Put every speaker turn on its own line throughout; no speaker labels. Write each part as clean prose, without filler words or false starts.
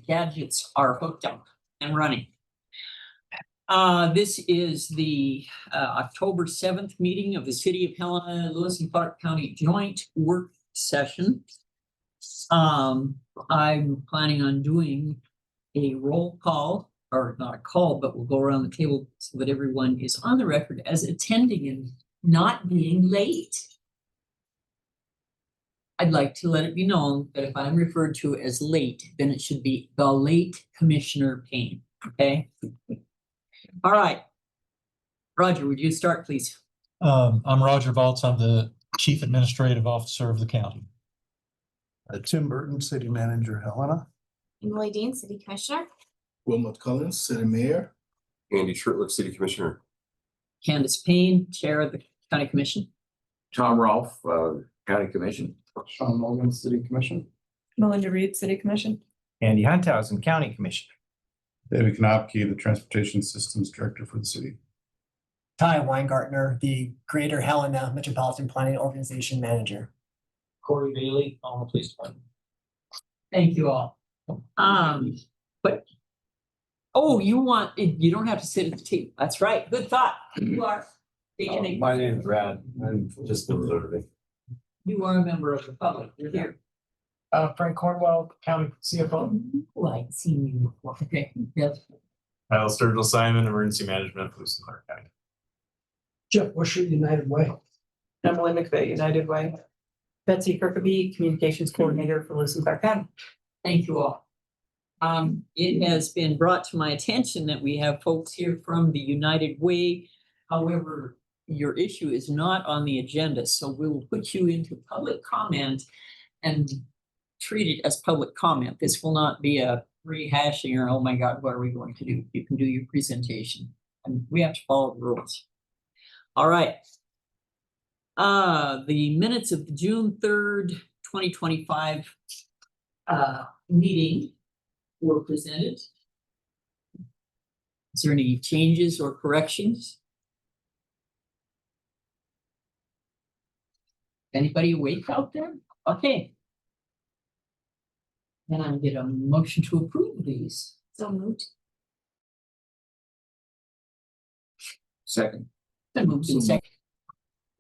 gadgets are hooked up and running. This is the October 7th meeting of the City of Helena, Lewis and Clark County Joint Work Session. I'm planning on doing a roll call, or not a call, but we'll go around the table so that everyone is on the record as attending and not being late. I'd like to let it be known that if I'm referred to as late, then it should be the late Commissioner Payne, okay? All right. Roger, would you start, please?
I'm Roger Valtz. I'm the Chief Administrative Officer of the county.
Tim Burton, City Manager, Helena.
Nadine, City Commissioner.
Wilmot Collins, City Mayor.
Andy Shurtleff, City Commissioner.
Candace Payne, Chair of the County Commission.
Tom Rolfe, County Commission.
Sean Logan, City Commission.
Melinda Reed, City Commission.
Andy Hunthausen, County Commissioner.
David Knopke, the Transportation Systems Director for the city.
Ty Weingartner, the Greater Helena Metropolitan Planning Organization Manager.
Corey Bailey, on the police department.
Thank you all. But you don't have to sit at the table. That's right. Good thought. You are.
My name is Brad. I'm just observing.
You are a member of the public. You're here.
Frank Cornwell, County CFO.
Oh, I'd seen you before. Okay. Yes.
Kyle Sturgill Simon, Emergency Management, Lewis and Clark County.
Jeff Busher, United Way.
Emily McVeigh, United Way. Betsy Kirkaby, Communications Coordinator for Lewis and Clark County.
Thank you all. It has been brought to my attention that we have folks here from the United Way. However, your issue is not on the agenda, so we'll put you into public comment and treat it as public comment. This will not be a rehashing or, oh my God, what are we going to do? You can do your presentation and we have to follow the rules. All right. The minutes of the June 3rd, 2025 meeting were presented. Is there any changes or corrections? Anybody awake out there? Okay. Then I get a motion to approve these.
So moved.
Second.
Been moved and seconded.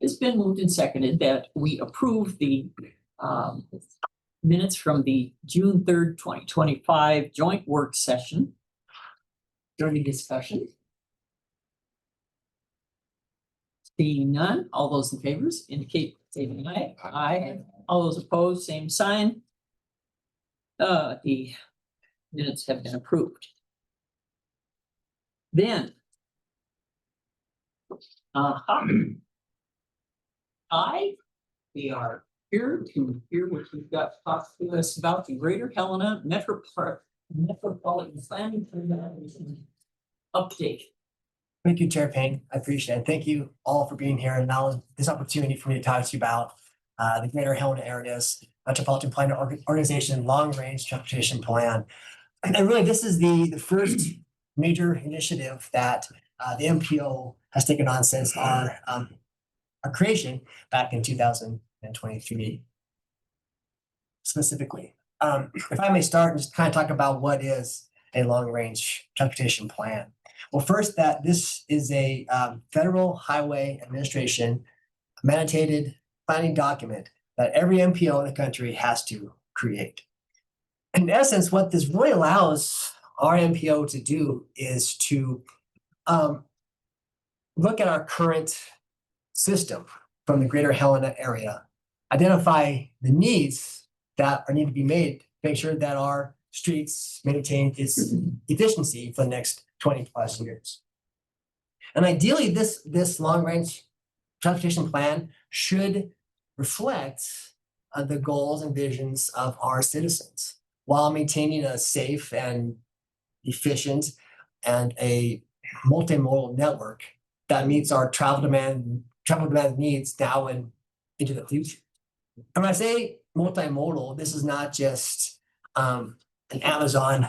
It's been moved and seconded that we approve the minutes from the June 3rd, 2025 joint work session. During discussion. Seeing none, all those in favor indicate saying aye. Aye. All those opposed, same sign. The minutes have been approved. Then we are here to hear what you've got to talk to us about the Greater Helena Metropolitan Planning update.
Thank you, Chair Payne. I appreciate it. Thank you all for being here and now this opportunity for me to talk to you about the Greater Helena area's Metropolitan Planning Organization long-range transportation plan. And really, this is the first major initiative that the MPO has taken on since our creation back in 2023. Specifically, if I may start and just kind of talk about what is a long-range transportation plan. Well, first, that this is a Federal Highway Administration mandated planning document that every MPO in the country has to create. In essence, what this really allows our MPO to do is to look at our current system from the Greater Helena area, identify the needs that need to be made to make sure that our streets maintain its efficiency for the next 20 plus years. And ideally, this long-range transportation plan should reflect the goals and visions of our citizens while maintaining a safe and efficient and a multimodal network that meets our travel demand needs now and into the future. And when I say multimodal, this is not just an Amazon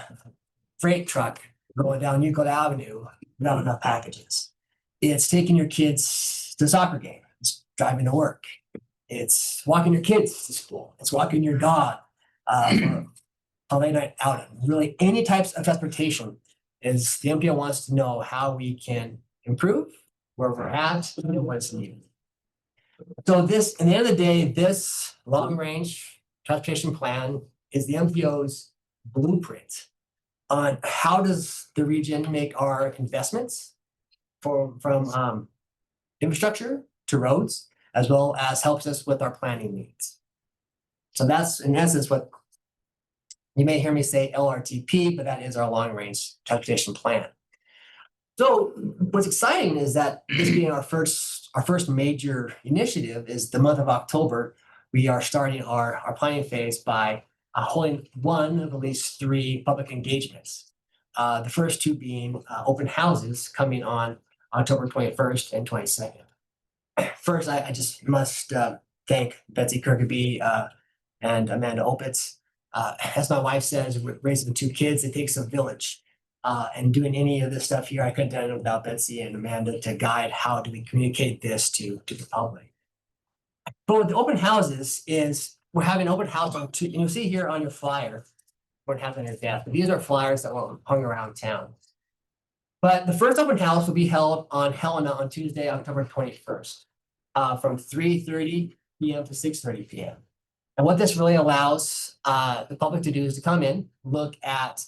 freight truck going down Euclid Avenue without enough packages. It's taking your kids to the soccer game. It's driving to work. It's walking your kids to school. It's walking your dog for Helena out, really any types of transportation is the MPO wants to know how we can improve where we're at and what's needed. So this, at the end of the day, this long-range transportation plan is the MPO's blueprint on how does the region make our investments from infrastructure to roads, as well as helps us with our planning needs. So that's in essence what you may hear me say LRTP, but that is our long-range transportation plan. So what's exciting is that this being our first major initiative is the month of October. We are starting our planning phase by holding one of at least 3 public engagements. The first 2 being open houses coming on October 21st and 22nd. First, I just must thank Betsy Kirkeby and Amanda Opitz. As my wife says, raising 2 kids, it takes a village. And doing any of this stuff here, I couldn't have done it without Betsy and Amanda to guide how do we communicate this to the public. But with the open houses is we're having open house on 2, and you'll see here on your flyer, we're having a death, but these are flyers that were hung around town. But the first open house will be held on Helena on Tuesday, October 21st, from 3:30 p.m. to 6:30 p.m. And what this really allows the public to do is to come in, look at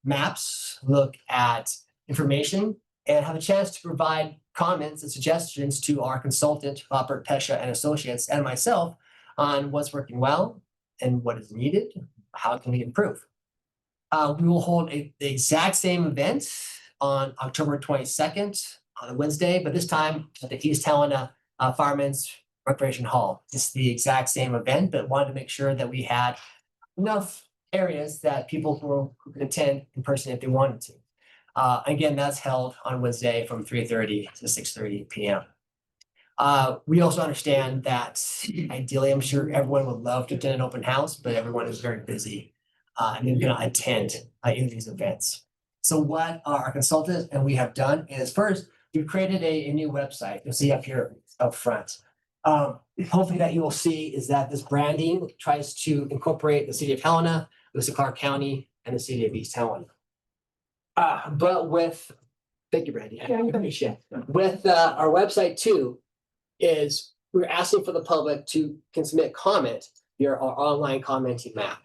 maps, look at information, and have a chance to provide comments and suggestions to our consultant, Robert Pesha and Associates, and myself on what's working well and what is needed, how can we improve. We will hold the exact same event on October 22nd on a Wednesday, but this time at the East Helena Firemen's Recreation Hall. It's the exact same event, but wanted to make sure that we had enough areas that people who could attend in person if they wanted to. Again, that's held on Wednesday from 3:30 to 6:30 p.m. We also understand that ideally, I'm sure everyone would love to attend an open house, but everyone is very busy and they're going to attend any of these events. So what our consultant and we have done is first, we've created a new website. You'll see up here up front. Hopefully that you will see is that this branding tries to incorporate the City of Helena, Lewis and Clark County, and the City of East Helena. But with, thank you, Brandy. With our website too, is we're asking for the public to can submit comment via our online commenting map.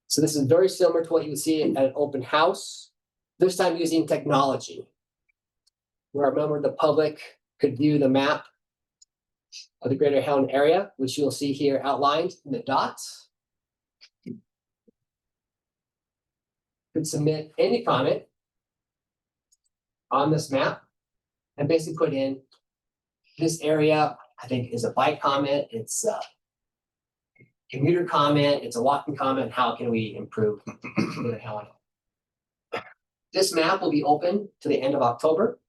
So this is very similar to what you would see at an open house, this time using technology, where a member of the public could view the map of the greater Helena area, which you'll see here outlined in the dots. Could submit any comment on this map and basically put in this area, I think is a bike comment, it's a commuter comment, it's a walking comment, how can we improve the Helena? This map will be open to the end of October.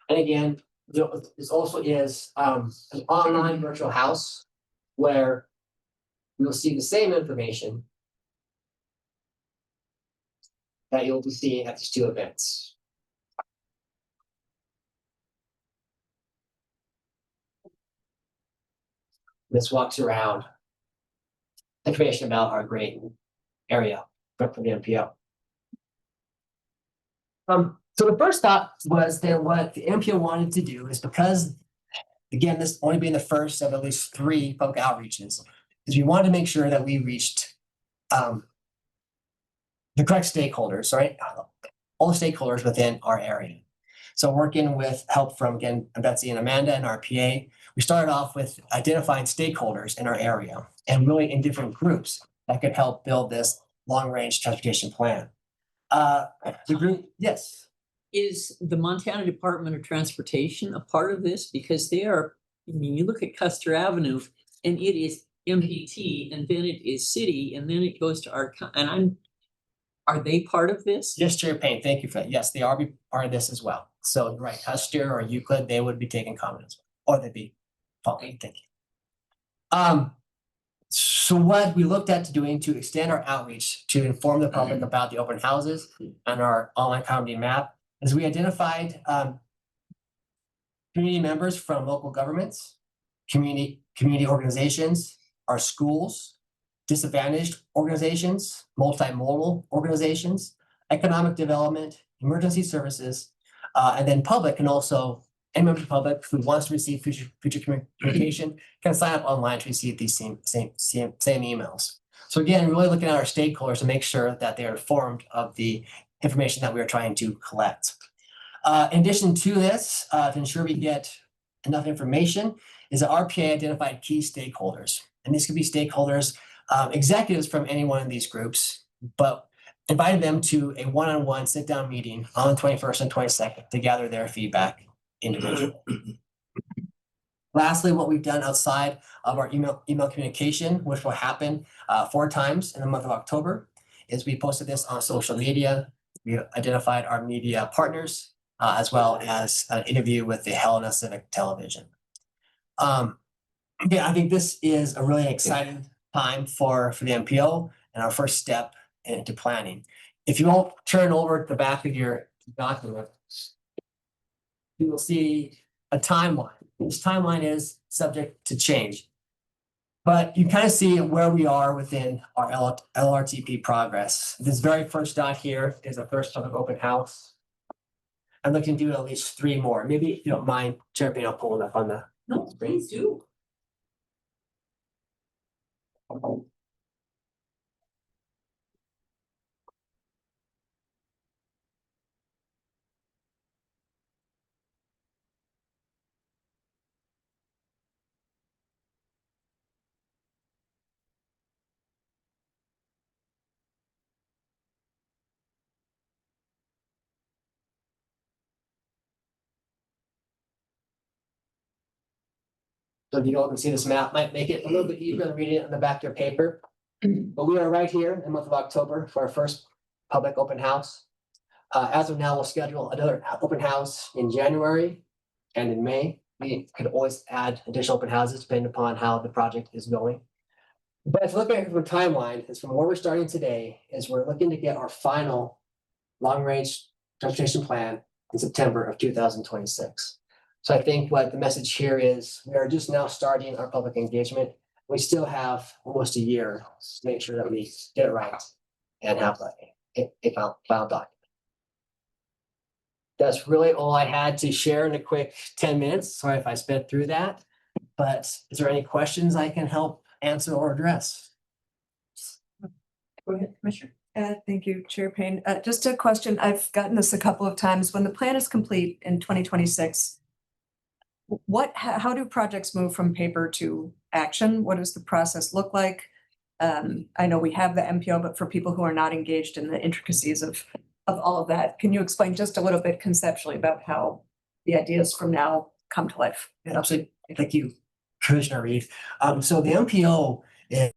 And again, this also is an online virtual house where you'll see the same information that you'll be seeing at these 2 events. This walks around information about our great area from the MPO. So the first thought was that what the MPO wanted to do is because, again, this only being the first of at least 3 public outreaches, is we wanted to make sure that we reached the correct stakeholders, right? All the stakeholders within our area. So working with help from, again, Betsy and Amanda and our PA, we started off with identifying stakeholders in our area and really in different groups that could help build this long-range transportation plan. The group, yes.
Is the Montana Department of Transportation a part of this? Because they are, I mean, you look at Custer Avenue and it is MPT and then it is city and then it goes to our, are they part of this?
Yes, Chair Payne, thank you for that. Yes, they are part of this as well. So, right, Custer or Euclid, they would be taking comment as well, or they'd be following. Thank you. So what we looked at doing to extend our outreach to inform the public about the open houses and our online comedy map is we identified community members from local governments, community organizations, our schools, disadvantaged organizations, multimodal organizations, economic development, emergency services, and then public can also, any member of the public who wants to receive future communication can sign up online to receive these same emails. So again, really looking at our stakeholders to make sure that they are informed of the information that we are trying to collect. In addition to this, to ensure we get enough information, is that RPA identified key stakeholders. And these could be stakeholders, executives from any one of these groups, but invited them to a one-on-one sit-down meeting on the 21st and 22nd to gather their feedback individually. Lastly, what we've done outside of our email communication, which will happen 4 times in the month of October, is we posted this on social media. We identified our media partners, as well as an interview with the Helena Civic Television. Yeah, I think this is a really exciting time for the MPO and our first step into planning. If you all turn over the back of your document, you will see a timeline. This timeline is subject to change, but you kind of see where we are within our LRTP progress. This very first dot here is the first public open house. I'm looking to do at least 3 more. Maybe if you don't mind, Chair Payne, I'll pull it up on the.
No, please do.
So if you all can see this map, might make it a little bit easier than reading it on the back of your paper. But we are right here in the month of October for our first public open house. As of now, we'll schedule another open house in January and in May. We could always add additional open houses depending upon how the project is going. But if you look at it from a timeline, it's from where we're starting today, is we're looking to get our final long-range transportation plan in September of 2026. So I think what the message here is, we are just now starting our public engagement. We still have almost a year to make sure that we get it right and have a final document. That's really all I had to share in a quick 10 minutes. Sorry if I sped through that, but is there any questions I can help answer or address?
Go ahead, Commissioner.
Thank you, Chair Payne. Just a question. I've gotten this a couple of times. When the plan is complete in 2026, how do projects move from paper to action? What does the process look like? I know we have the MPO, but for people who are not engaged in the intricacies of all of that, can you explain just a little bit conceptually about how the ideas from now come to life?
Yeah, absolutely. Thank you, Commissioner Reed. So the MPO is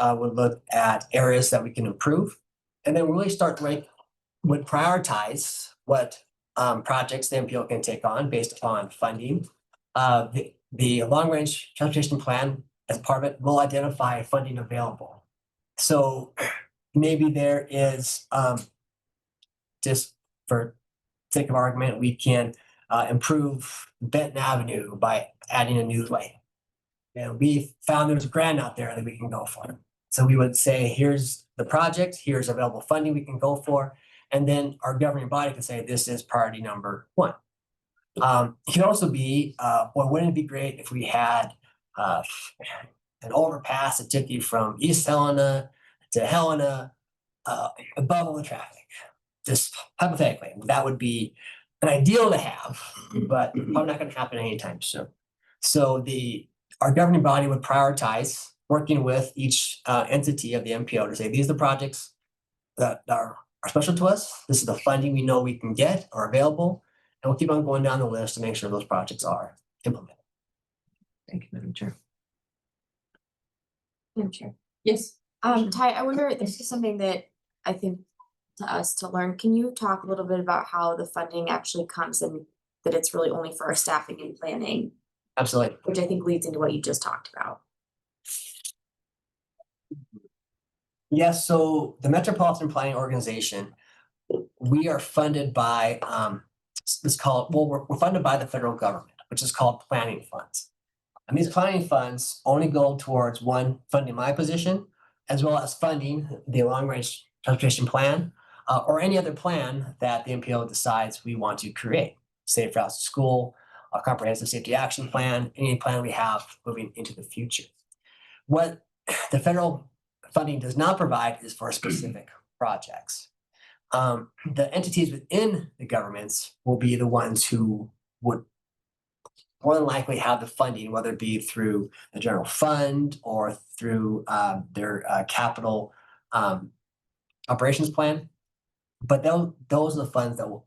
would look at areas that we can improve, and then really would prioritize what projects the MPO can take on based upon funding. The long-range transportation plan, as part of it, will identify funding available. So maybe there is, just for sake of argument, we can improve Benton Avenue by adding a new lane. And we found there's a grant out there that we can go for. So we would say, here's the project, here's available funding we can go for. And then our governing body can say, this is priority number 1. It can also be, well, wouldn't it be great if we had an overpass that took you from East Helena to Helena above all the traffic? Just hypothetically, that would be an ideal to have, but probably not going to happen anytime soon. So our governing body would prioritize working with each entity of the MPO to say, these are the projects that are special to us. This is the funding we know we can get or available. And we'll keep on going down the list to make sure those projects are implemented.
Thank you, Madam Chair.
Madam Chair.
Yes.
Ty, I wonder, this is something that I think to us to learn. Can you talk a little bit about how the funding actually comes and that it's really only for our staffing and planning,
Absolutely.
which I think leads into what you just talked about.
Yes, so the Metropolitan Planning Organization, we are funded by, we're funded by the federal government, which is called planning funds. And these planning funds only go towards one, funding my position, as well as funding the long-range transportation plan, or any other plan that the MPO decides we want to create. Safe routes to school, a comprehensive safety action plan, any plan we have moving into the future. What the federal funding does not provide is for specific projects. The entities within the governments will be the ones who would more than likely have the funding, whether it be through the general fund or through their capital operations plan. But those are the funds that will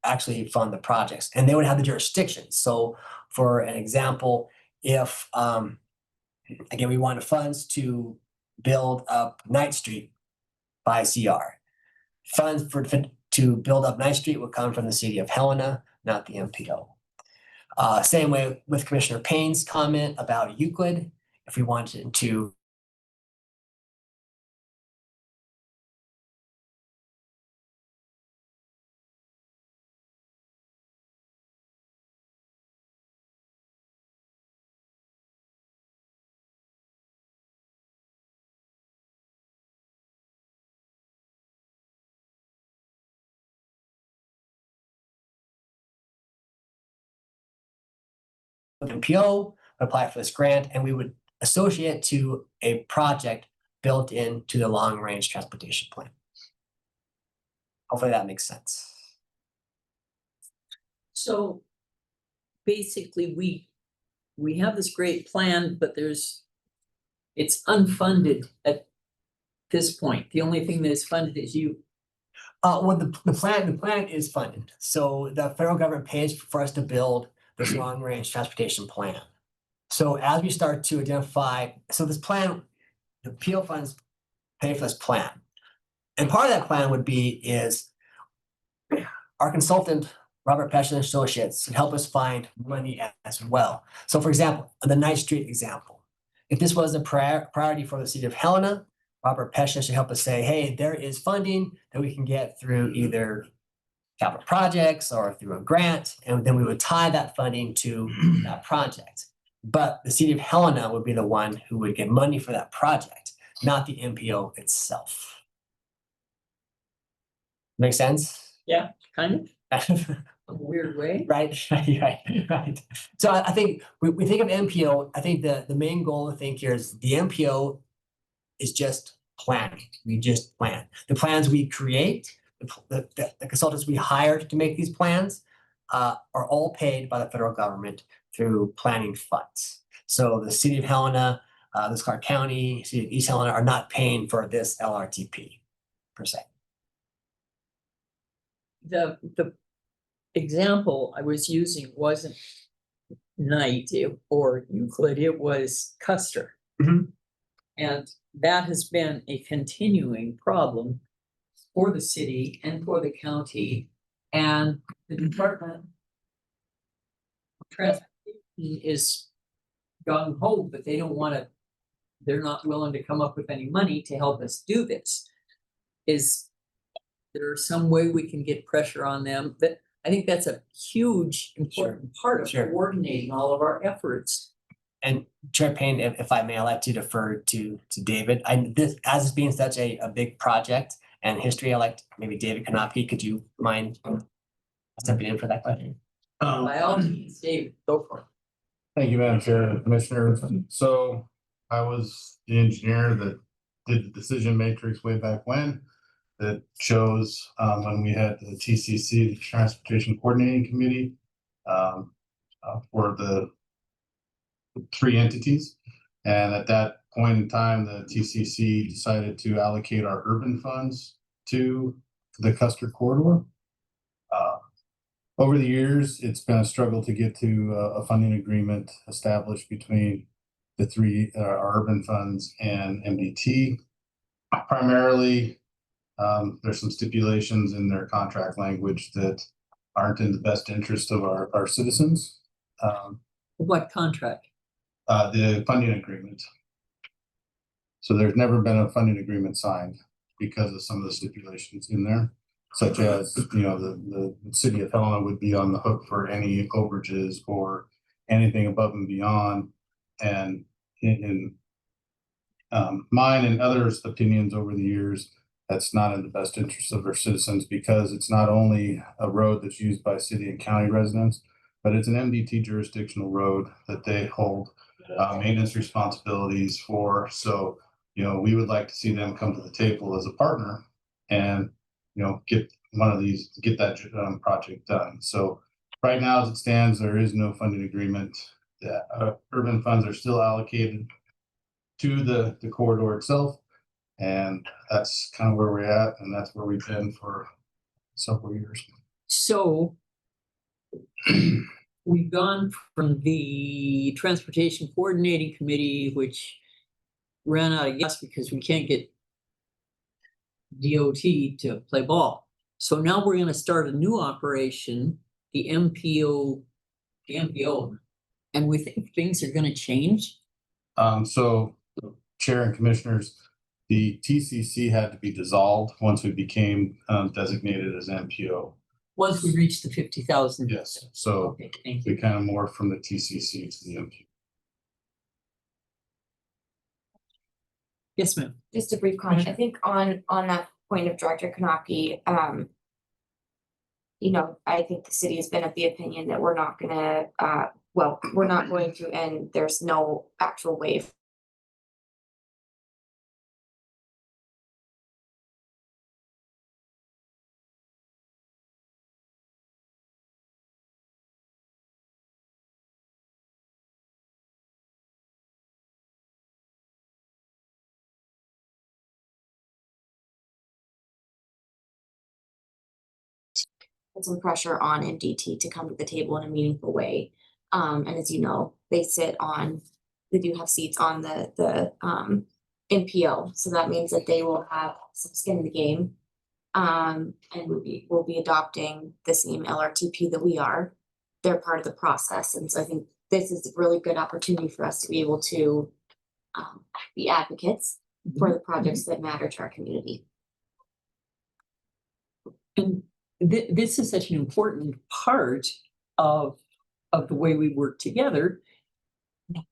actually fund the projects, and they would have the jurisdiction. So, for an example, if again we wanted funds to build up Ninth Street by CR, funds to build up Ninth Street would come from the City of Helena, not the MPO. Same way with Commissioner Payne's comment about Euclid. If we wanted to MPO, apply for this grant, and we would associate it to a project built into the long-range transportation plan. Hopefully that makes sense.
So basically, we have this great plan, but it's unfunded at this point. The only thing that is funded is you.
Well, the plan is funded. So the federal government pays for us to build this long-range transportation plan. So as we start to identify, so this plan, the PO funds pay for this plan. And part of that plan would be is our consultant, Robert Pesh and Associates, to help us find money as well. So for example, the Ninth Street example, if this was a priority for the City of Helena, Robert Pesh should help us say, hey, there is funding that we can get through either capital projects or through a grant, and then we would tie that funding to that project. But the City of Helena would be the one who would get money for that project, not the MPO itself. Make sense?
Yeah, kind of. A weird way.
Right. So I think we think of MPO, I think the main goal to think here is the MPO is just planning. We just plan. The plans we create, the consultants we hired to make these plans are all paid by the federal government through planning funds. So the City of Helena, this Clark County, City of East Helena are not paying for this LRTP per se.
The example I was using wasn't Knight or Euclid, it was Custer.
Mhm.
And that has been a continuing problem for the city and for the county. And the Department of Transportation is gung ho, but they don't want to, they're not willing to come up with any money to help us do this. Is there some way we can get pressure on them? That I think that's a huge important part of coordinating all of our efforts.
And Chair Payne, if I may, I'd like to defer to David. This as it's being such a big project and history, I like maybe David Kanopi, could you mind stepping in for that question?
By all means, David, go for it.
Thank you, Madam Chair, Commissioners. So I was the engineer that did the decision matrix way back when that shows when we had the TCC, the Transportation Coordinating Committee, for the 3 entities. And at that point in time, the TCC decided to allocate our urban funds to the Custer corridor. Over the years, it's been a struggle to get to a funding agreement established between the 3 our urban funds and MDT. Primarily, there's some stipulations in their contract language that aren't in the best interest of our citizens.
What contract?
The funding agreement. So there's never been a funding agreement signed because of some of the stipulations in there, such as, you know, the city of Helena would be on the hook for any overages or anything above and beyond. And in mine and others' opinions over the years, that's not in the best interest of our citizens, because it's not only a road that's used by city and county residents, but it's an MDT jurisdictional road that they hold maintenance responsibilities for. So, you know, we would like to see them come to the table as a partner and, you know, get that project done. So right now, as it stands, there is no funding agreement. Urban funds are still allocated to the corridor itself. And that's kind of where we're at. And that's where we've been for several years.
So we've gone from the Transportation Coordinating Committee, which ran out of gas because we can't get DOT to play ball. So now we're going to start a new operation, the MPO, and we think things are going to change.
So Chair and Commissioners, the TCC had to be dissolved once we became designated as MPO.
Once we reach the 50,000.
Yes. So
Okay, thank you.
we kind of morphed from the TCC to the MPO.
Yes, ma'am.
Just a brief comment, I think on that point of Director Kanaki, you know, I think the city has been of the opinion that we're not gonna, we're not going to, and there's no actual way put some pressure on MDT to come to the table in a meaningful way. And as you know, they do have seats on the MPO. So that means that they will have some skin in the game. And we'll be adopting the same LRTP that we are. They're part of the process. And so I think this is a really good opportunity for us to be able to be advocates for the projects that matter to our community.
And this is such an important part of the way we work together.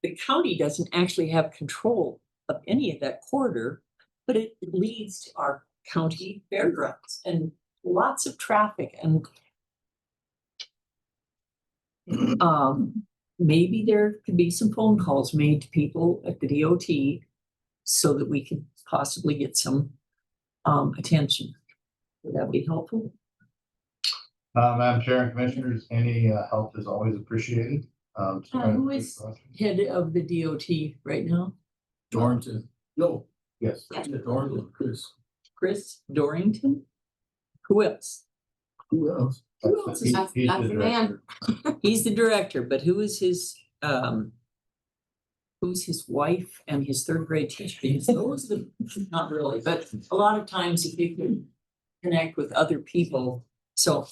The county doesn't actually have control of any of that corridor, but it leads to our county fairgrounds and lots of traffic. And maybe there could be some phone calls made to people at the DOT so that we could possibly get some attention. Would that be helpful?
Madam Chair and Commissioners, any help is always appreciated.
Who is head of the DOT right now?
Dorrington. No.
Yes.
Dorrington, Chris.
Chris Dorrington? Who else?
Who else?
Who else is
That's the man.
He's the director, but who's his wife and his third grade teacher? Because those are the, not really, but a lot of times if you can connect with other people. So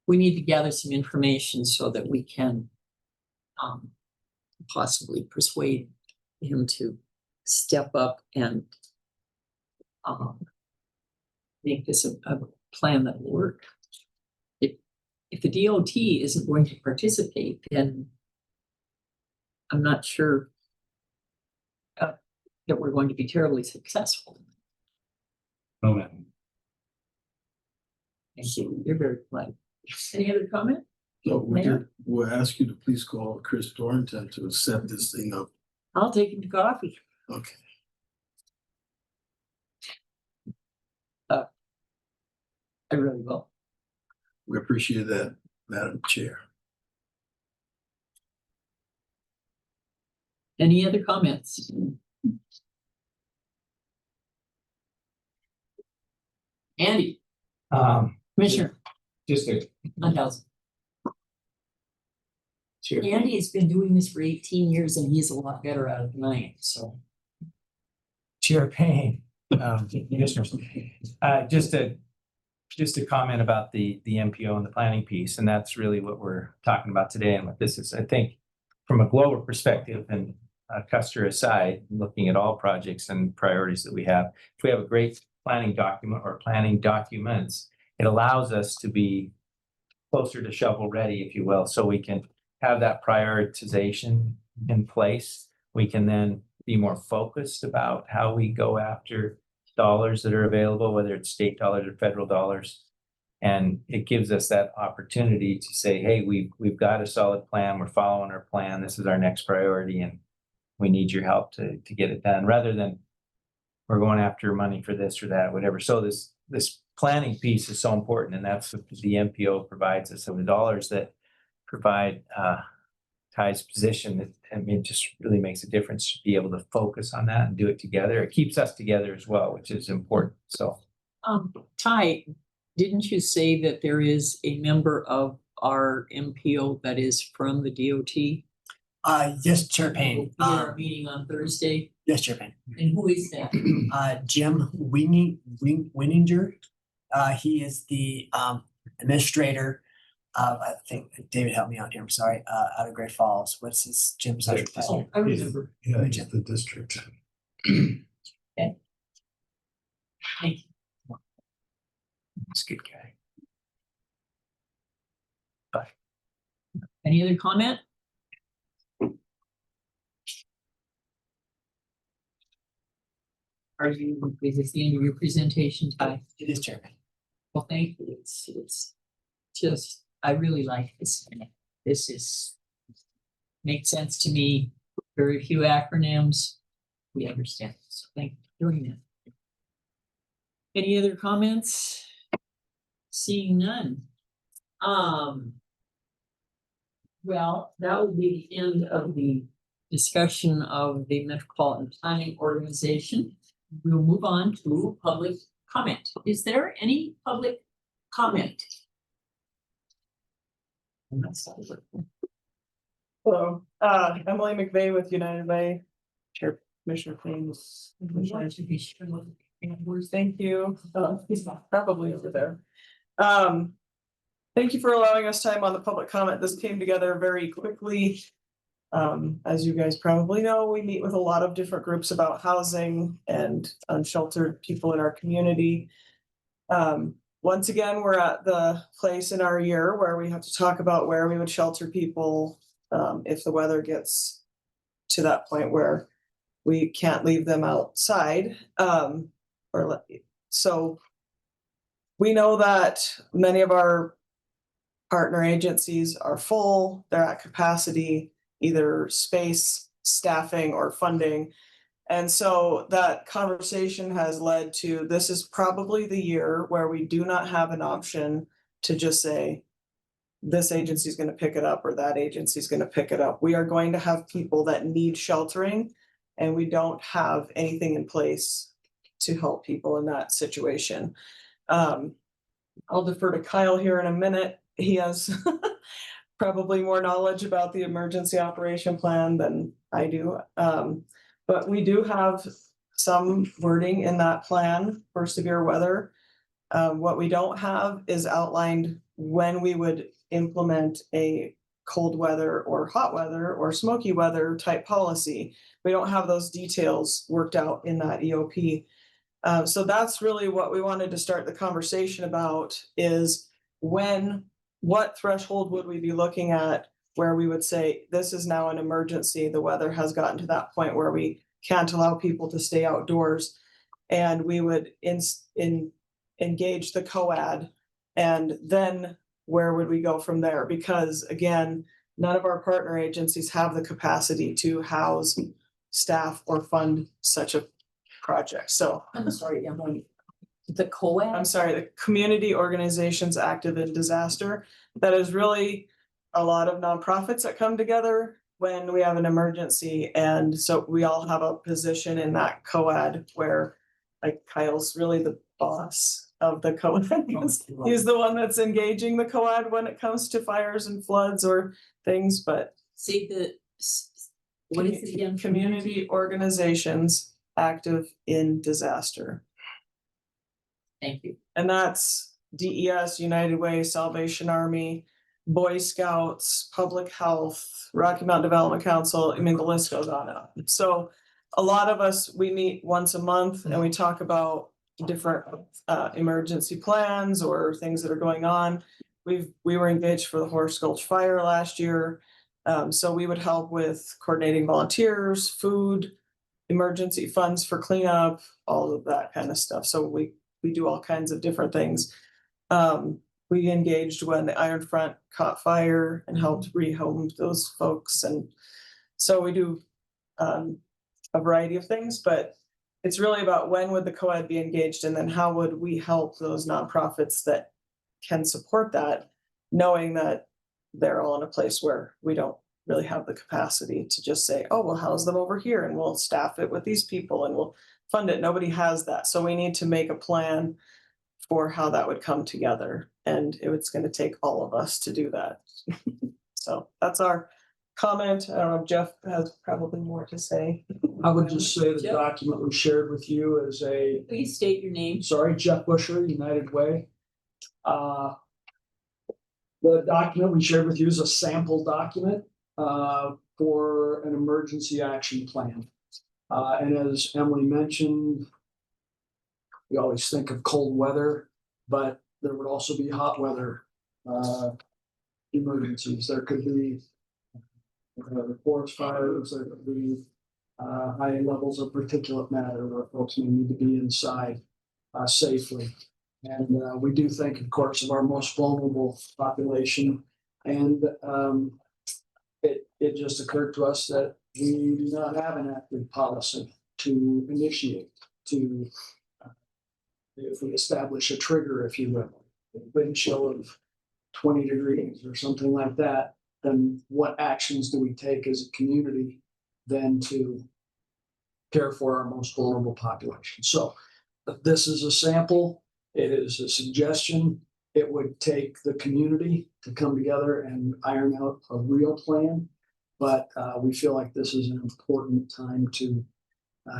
we need to gather some information so that we can possibly persuade him to step up and make this a plan that will work. If the DOT isn't going to participate, then I'm not sure that we're going to be terribly successful.
No, ma'am.
Thank you. You're very polite. Any other comment?
No,
Mayor?
we'll ask you to please call Chris Dorrington to set this thing up.
I'll take him to coffee.
Okay.
I really will.
We appreciate that, Madam Chair.
Any other comments? Andy, Commissioner
Just a
Untitled.
chair.
Andy has been doing this for 18 years and he's a lot better at it than I am, so.
Chair Payne, commissioners, just to just a comment about the MPO and the planning piece, and that's really what we're talking about today and what this is. I think from a global perspective and Custer aside, looking at all projects and priorities that we have, if we have a great planning document or planning documents, it allows us to be closer to shovel ready, if you will, so we can have that prioritization in place. We can then be more focused about how we go after dollars that are available, whether it's state dollars or federal dollars. And it gives us that opportunity to say, hey, we've got a solid plan, we're following our plan, this is our next priority, and we need your help to get it done, rather than we're going after money for this or that, whatever. So this planning piece is so important, and that's what the MPO provides us. So the dollars that provide Ty's position, I mean, it just really makes a difference to be able to focus on that and do it together. It keeps us together as well, which is important. So
Ty, didn't you say that there is a member of our MPO that is from the DOT?
Yes, Chair Payne.
We'll be at our meeting on Thursday.
Yes, Chair Payne.
And who is that?
Jim Winninger. He is the administrator of, I think, David, help me out here, I'm sorry, out of Great Falls. What's his, Jim's actual title?
I remember.
Yeah, he's the district.
Thank you.
it's a good guy.
Any other comment? Are you, is this the end of your presentation, Ty?
It is, Chairman.
Well, thank you. It's just, I really like this. This is, makes sense to me. Very few acronyms. We understand. So thank you for doing that. Any other comments? Seeing none. Well, that would be the end of the discussion of the Metropolitan Planning Organization. We'll move on to public comment. Is there any public comment?
Hello, Emily McVeigh with United Way, Chair Commissioner Payne's. Thank you. He's probably over there. Thank you for allowing us time on the public comment. This came together very quickly. As you guys probably know, we meet with a lot of different groups about housing and unsheltered people in our community. Once again, we're at the place in our year where we have to talk about where we would shelter people if the weather gets to that point where we can't leave them outside. So we know that many of our partner agencies are full, they're at capacity, either space, staffing, or funding. And so that conversation has led to, this is probably the year where we do not have an option to just say, this agency is going to pick it up or that agency is going to pick it up. We are going to have people that need sheltering, and we don't have anything in place to help people in that situation. I'll defer to Kyle here in a minute. He has probably more knowledge about the emergency operation plan than I do. But we do have some wording in that plan for severe weather. What we don't have is outlined when we would implement a cold weather or hot weather or smoky weather type policy. We don't have those details worked out in that EOP. So that's really what we wanted to start the conversation about, is what threshold would we be looking at where we would say, this is now an emergency, the weather has gotten to that point where we can't allow people to stay outdoors, and we would engage the COAD, and then where would we go from there? Because again, none of our partner agencies have the capacity to house staff or fund such a project. So
I'm sorry, Emily. The COAD?
I'm sorry, the Community Organizations Active in Disaster. That is really a lot of nonprofits that come together when we have an emergency. And so we all have a position in that COAD where, like, Kyle's really the boss of the COAD. He's the one that's engaging the COAD when it comes to fires and floods or things, but.
Say what is it again?
Community Organizations Active in Disaster.
Thank you.
And that's DES, United Way, Salvation Army, Boy Scouts, Public Health, Rocky Mountain Development Council. I mean, the list goes on and on. So a lot of us, we meet once a month and we talk about different emergency plans or things that are going on. We were engaged for the Horse Gulch Fire last year. So we would help with coordinating volunteers, food, emergency funds for cleanup, all of that kind of stuff. So we do all kinds of different things. We engaged when the Iron Front caught fire and helped rehome those folks. And so we do a variety of things, but it's really about when would the co-ed be engaged and then how would we help those nonprofits that can support that, knowing that they're all in a place where we don't really have the capacity to just say, oh, we'll house them over here and we'll staff it with these people and we'll fund it. Nobody has that. So we need to make a plan for how that would come together. And it's going to take all of us to do that. So that's our comment. I don't know if Jeff has probably more to say.
I would just say the
Jeff?
document we shared with you is
Please state your name.
sorry, Jeff Busher, United Way. The document we shared with you is a sample document for an emergency action plan. And as Emily mentioned, we always think of cold weather, but there would also be hot weather emergencies. There could be forest fires, there could be high levels of particulate matter where folks may need to be inside safely. And we do think, of course, of our most vulnerable population. And it just occurred to us that we do not have an active policy to initiate, to if we establish a trigger, if you will, a wind chill of 20 degrees or something like that, then what actions do we take as a community then to care for our most vulnerable population? So this is a sample. It is a suggestion. It would take the community to come together and iron out a real plan. But we feel like this is an important time to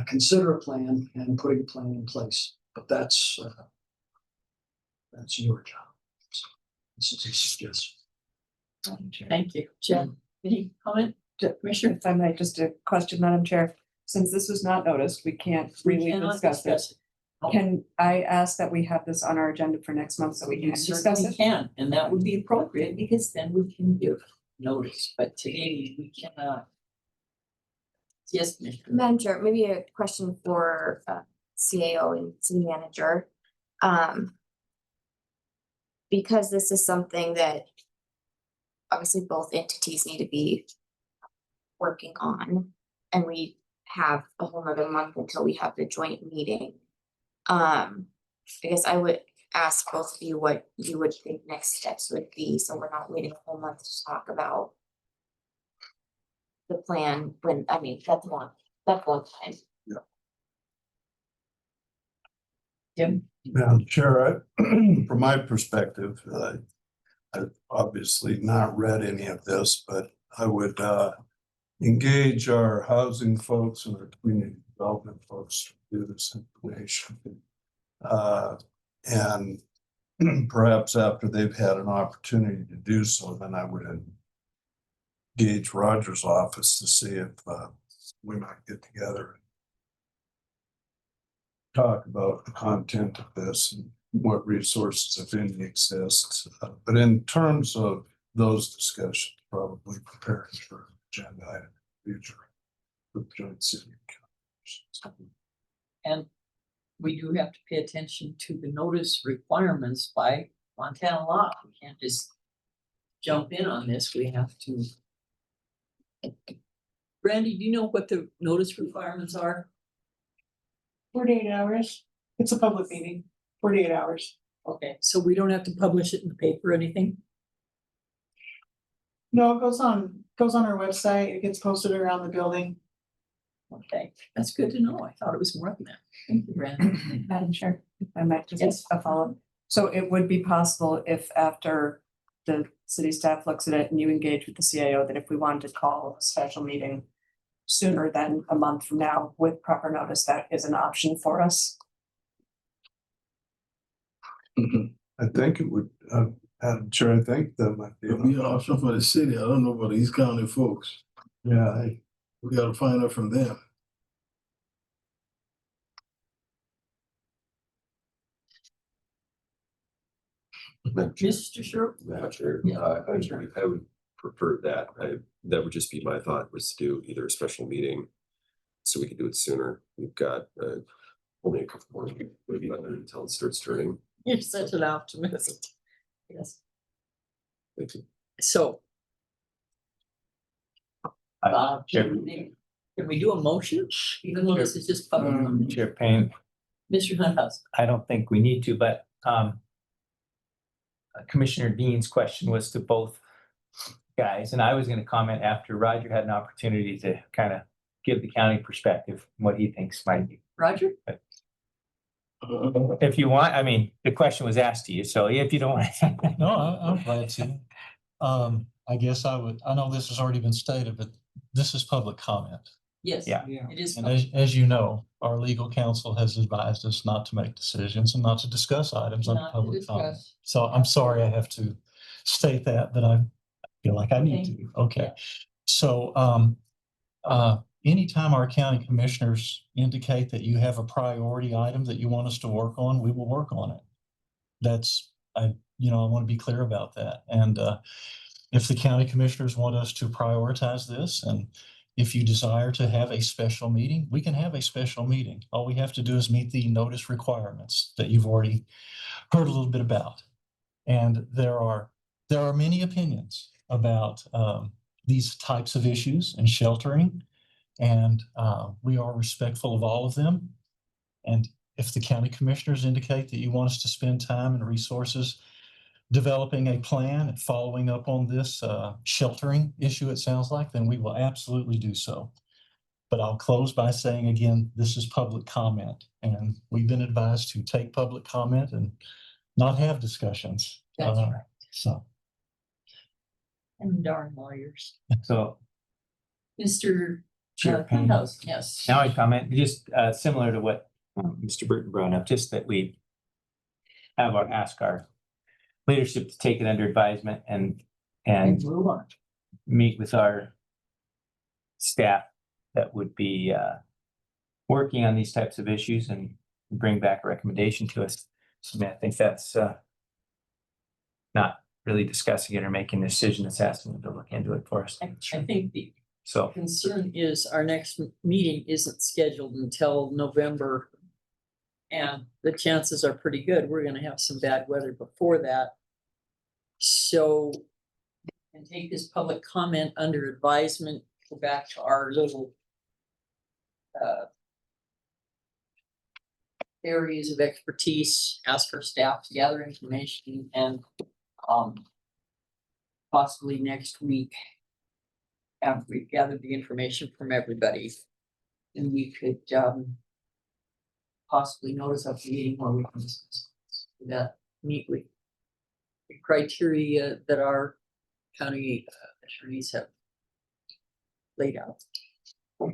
consider a plan and putting a plan in place. But that's your job. So this is a suggestion.
Thank you. Jeff, any comment? Commissioner?
If I might, just a question, Madam Chair. Since this was not noticed, we can't really
cannot
discuss this.
it.
Can I ask that we have this on our agenda for next month so we can discuss
Certainly
it?
can, and that would be appropriate because then we can give notice, but today we cannot. Yes, Commissioner.
Madam Chair, maybe a question for CAO and city manager. Because this is something that obviously both entities need to be working on, and we have a whole nother month until we have the joint meeting. I guess I would ask both of you what you would think next steps would be, so we're not waiting a whole month to talk about the plan when, I mean, that's one time.
Jim?
Madam Chair, from my perspective, I've obviously not read any of this, but I would engage our housing folks and our community development folks to do this information. And perhaps after they've had an opportunity to do so, then I would engage Roger's office to see if we might get together and talk about the content of this and what resources, if any, exist. But in terms of those discussions, probably preparing for an agenda item in the future for the joint city council.
And we do have to pay attention to the notice requirements by Montana law. We can't just jump in on this. We have to. Brandy, do you know what the notice requirements are?
48 hours. It's a public meeting, 48 hours.
Okay, so we don't have to publish it in the paper or anything?
No, it goes on our website. It gets posted around the building.
Okay, that's good to know. I thought it was more than that. Thank you, Brandy.
Madam Chair, if I might just
Yes.
a follow-up. So it would be possible if after the city staff looks at it and you engage with the CAO, that if we wanted to call a special meeting sooner than a month from now with proper notice, that is an option for us.
I think it would, I'm sure, I think that might be.
It'll be an option for the city. I don't know about the East County folks.
Yeah,
We gotta find out from them.
Mr. Sherwood?
Sure.
Yeah.
I would prefer that. That would just be my thought, was to do either a special meeting. So we could do it sooner. We've got only a couple more weeks, maybe until it starts turning.
You're such an optimist. Yes.
Thank you.
So. Can we do a motion, even though this is just public comment?
Chair Payne,
Mr. Hunthouse?
I don't think we need to, but Commissioner Dean's question was to both guys, and I was gonna comment after Roger had an opportunity to kind of give the county perspective, what he thinks might be.
Roger?
If you want, I mean, the question was asked to you, so if you don't want.
No, I'm glad to. I guess I know this has already been stated, but this is public comment.
Yes.
Yeah.
It is.
And as you know, our legal counsel has advised us not to make decisions and not to discuss items under
Not to
public comment.
discuss.
So I'm sorry I have to state that, but I feel like I need to. Okay.
Yeah.
So anytime our county commissioners indicate that you have a priority item that you want us to work on, we will work on it. I want to be clear about that. And if the county commissioners want us to prioritize this, and if you desire to have a special meeting, we can have a special meeting. All we have to do is meet the notice requirements that you've already heard a little bit about. And there are many opinions about these types of issues and sheltering, and we are respectful of all of them. And if the county commissioners indicate that you want us to spend time and resources developing a plan and following up on this sheltering issue, it sounds like, then we will absolutely do so. But I'll close by saying again, this is public comment, and we've been advised to take public comment and not have discussions.
That's right.
So.
And darn lawyers.
So
Mr.
Chair Payne.
Hunthouse, yes.
now I comment just similar to what Mr. Burton brought up, just that we ask our leadership to take it under advisement and
Move on.
meet with our staff that would be working on these types of issues and bring back a recommendation to us. So I think that's not really discussing it or making a decision. It's asking them to look into it for us.
I think the
So
concern is our next meeting isn't scheduled until November. And the chances are pretty good we're gonna have some bad weather before that. So, and take this public comment under advisement, go back to our little areas of expertise, ask our staff to gather information, and possibly next week, after we've gathered the information from everybody, and we could possibly notice a meeting where we can discuss that neatly. The criteria that our county attorneys have laid out.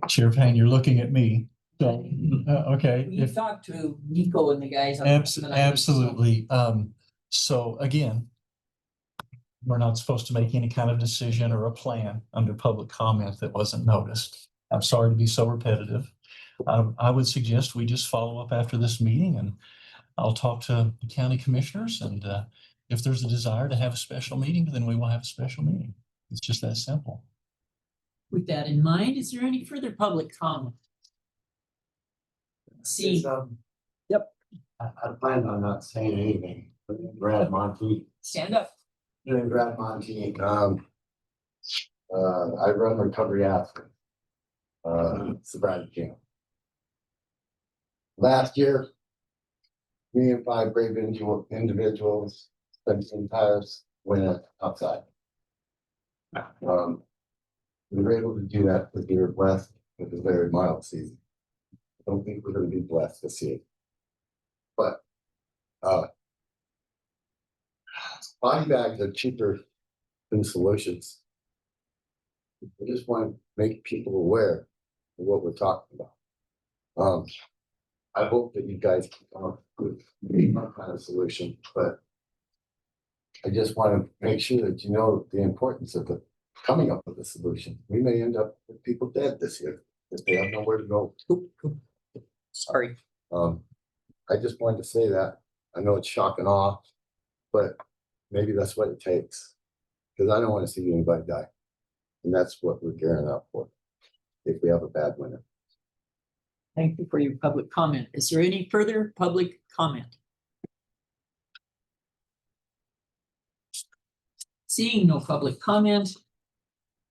Chair Payne, you're looking at me. So, okay.
You
If,
talked to Nico and the guys. on
absolutely. So again, we're not supposed to make any kind of decision or a plan under public comment that wasn't noticed. I'm sorry to be so repetitive. I would suggest we just follow up after this meeting, and I'll talk to the county commissioners, and if there's a desire to have a special meeting, then we will have a special meeting. It's just that simple.
With that in mind, is there any further public comment? See, yep,
I planned on not saying anything. Brad Monty.
stand up.
Brad Monty. I run recovery after sobriety camp. Last year, me and 5 brave individuals spent some time went outside. We were able to do that because we were blessed with a very mild season. I don't think we're going to be blessed this year. But body bags are cheaper than solutions. I just want to make people aware of what we're talking about. I hope that you guys can come up with some kind of solution, but I just want to make sure that you know the importance of the coming up with a solution. We may end up with people dead this year if they have nowhere to go.
Sorry.
I just wanted to say that. I know it's shock and awe, but maybe that's what it takes. Because I don't want to see anybody die. And that's what we're gearing up for if we have a bad winter.
Thank you for your public comment. Is there any further public comment? Seeing no public comment,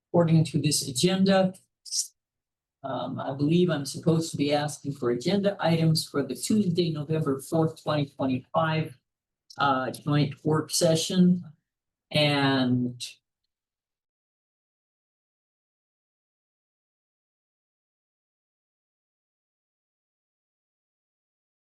according to this agenda, I believe I'm supposed to be asking for agenda items for the Tuesday, November 4th, 2025 joint work session. And